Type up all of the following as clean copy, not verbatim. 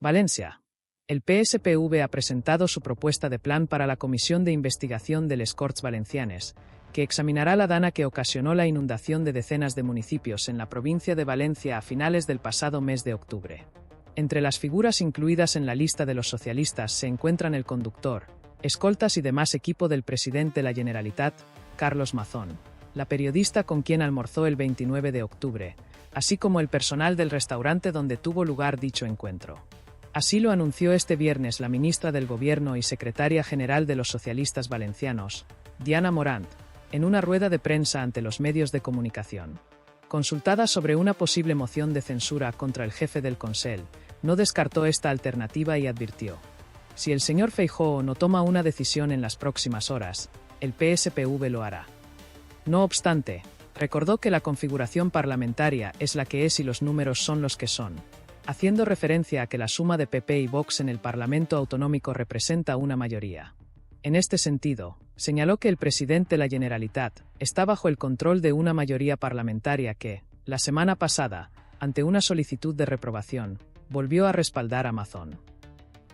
Valencia. El PSPV ha presentado su propuesta de plan para la Comisión de Investigación de les Corts Valencianes, que examinará la dana que ocasionó la inundación de decenas de municipios en la provincia de Valencia a finales del pasado mes de octubre. Entre las figuras incluidas en la lista de los socialistas se encuentran el conductor, escoltas y demás equipo del presidente de la Generalitat, Carlos Mazón, la periodista con quien almorzó el 29 de octubre, así como el personal del restaurante donde tuvo lugar dicho encuentro. Así lo anunció este viernes la ministra del Gobierno y secretaria general de los socialistas valencianos, Diana Morant, en una rueda de prensa ante los medios de comunicación. Consultada sobre una posible moción de censura contra el jefe del Consell, no descartó esta alternativa y advirtió: si el señor Feijóo no toma una decisión en las próximas horas, el PSPV lo hará. No obstante, recordó que la configuración parlamentaria es la que es y los números son los que son, haciendo referencia a que la suma de PP y Vox en el Parlamento Autonómico representa una mayoría. En este sentido, señaló que el presidente de la Generalitat está bajo el control de una mayoría parlamentaria que, la semana pasada, ante una solicitud de reprobación, volvió a respaldar a Mazón.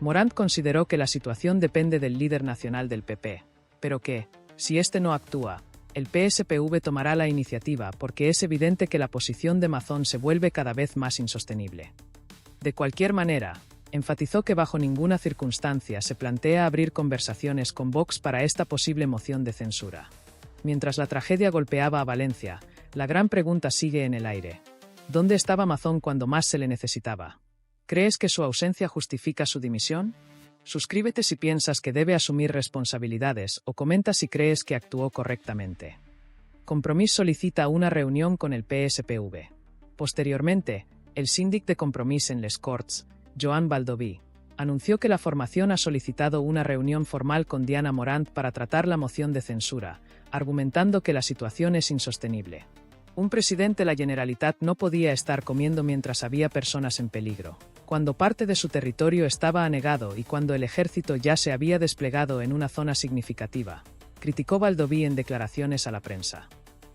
Morant consideró que la situación depende del líder nacional del PP, pero que, si este no actúa, el PSPV tomará la iniciativa porque es evidente que la posición de Mazón se vuelve cada vez más insostenible. De cualquier manera, enfatizó que bajo ninguna circunstancia se plantea abrir conversaciones con Vox para esta posible moción de censura. Mientras la tragedia golpeaba a Valencia, la gran pregunta sigue en el aire. ¿Dónde estaba Mazón cuando más se le necesitaba? ¿Crees que su ausencia justifica su dimisión? Suscríbete si piensas que debe asumir responsabilidades o comenta si crees que actuó correctamente. Compromís solicita una reunión con el PSPV. Posteriormente, el síndic de Compromís en les Corts, Joan Baldoví, anunció que la formación ha solicitado una reunión formal con Diana Morant para tratar la moción de censura, argumentando que la situación es insostenible. Un presidente de la Generalitat no podía estar comiendo mientras había personas en peligro, cuando parte de su territorio estaba anegado y cuando el ejército ya se había desplegado en una zona significativa, criticó Baldoví en declaraciones a la prensa.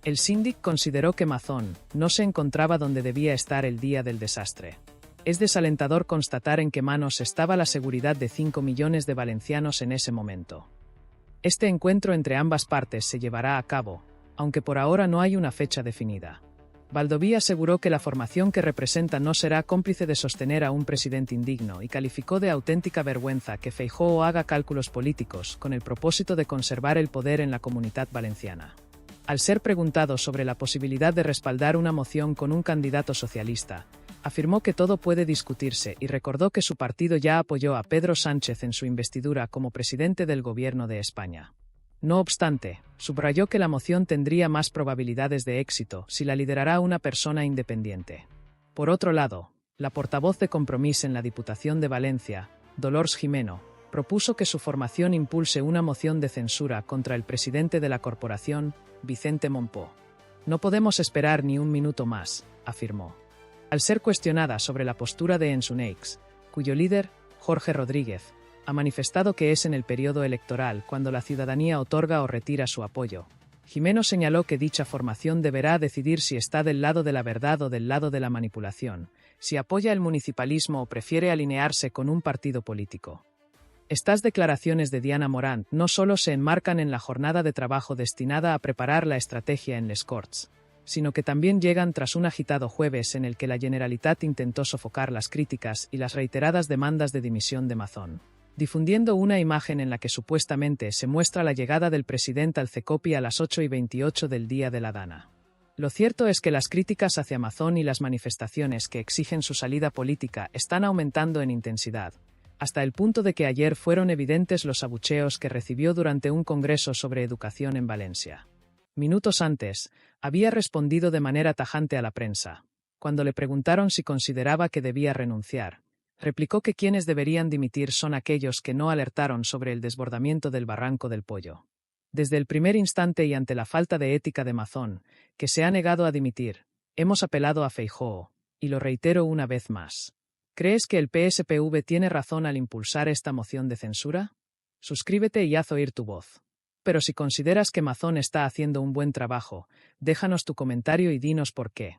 El síndic consideró que Mazón no se encontraba donde debía estar el día del desastre. Es desalentador constatar en qué manos estaba la seguridad de 5 millones de valencianos en ese momento. Este encuentro entre ambas partes se llevará a cabo, aunque por ahora no hay una fecha definida. Baldoví aseguró que la formación que representa no será cómplice de sostener a un presidente indigno y calificó de auténtica vergüenza que Feijóo haga cálculos políticos con el propósito de conservar el poder en la Comunitat Valenciana. Al ser preguntado sobre la posibilidad de respaldar una moción con un candidato socialista, afirmó que todo puede discutirse y recordó que su partido ya apoyó a Pedro Sánchez en su investidura como presidente del Gobierno de España. No obstante, subrayó que la moción tendría más probabilidades de éxito si la liderara una persona independiente. Por otro lado, la portavoz de Compromís en la Diputación de Valencia, Dolors Jimeno, propuso que su formación impulse una moción de censura contra el presidente de la corporación, Vicente Mompó. No podemos esperar ni un minuto más, afirmó. Al ser cuestionada sobre la postura de Ensuneix, cuyo líder, Jorge Rodríguez, ha manifestado que es en el periodo electoral cuando la ciudadanía otorga o retira su apoyo, Jimeno señaló que dicha formación deberá decidir si está del lado de la verdad o del lado de la manipulación, si apoya el municipalismo o prefiere alinearse con un partido político. Estas declaraciones de Diana Morant no solo se enmarcan en la jornada de trabajo destinada a preparar la estrategia en les Corts, sino que también llegan tras un agitado jueves en el que la Generalitat intentó sofocar las críticas y las reiteradas demandas de dimisión de Mazón, difundiendo una imagen en la que supuestamente se muestra la llegada del presidente al Cecopi a las 8:28 del día de la dana. Lo cierto es que las críticas hacia Mazón y las manifestaciones que exigen su salida política están aumentando en intensidad, hasta el punto de que ayer fueron evidentes los abucheos que recibió durante un congreso sobre educación en Valencia. Minutos antes, había respondido de manera tajante a la prensa. Cuando le preguntaron si consideraba que debía renunciar, replicó que quienes deberían dimitir son aquellos que no alertaron sobre el desbordamiento del barranco del Pollo. Desde el primer instante y ante la falta de ética de Mazón, que se ha negado a dimitir, hemos apelado a Feijóo, y lo reitero una vez más. ¿Crees que el PSPV tiene razón al impulsar esta moción de censura? Suscríbete y haz oír tu voz. Pero si consideras que Mazón está haciendo un buen trabajo, déjanos tu comentario y dinos por qué.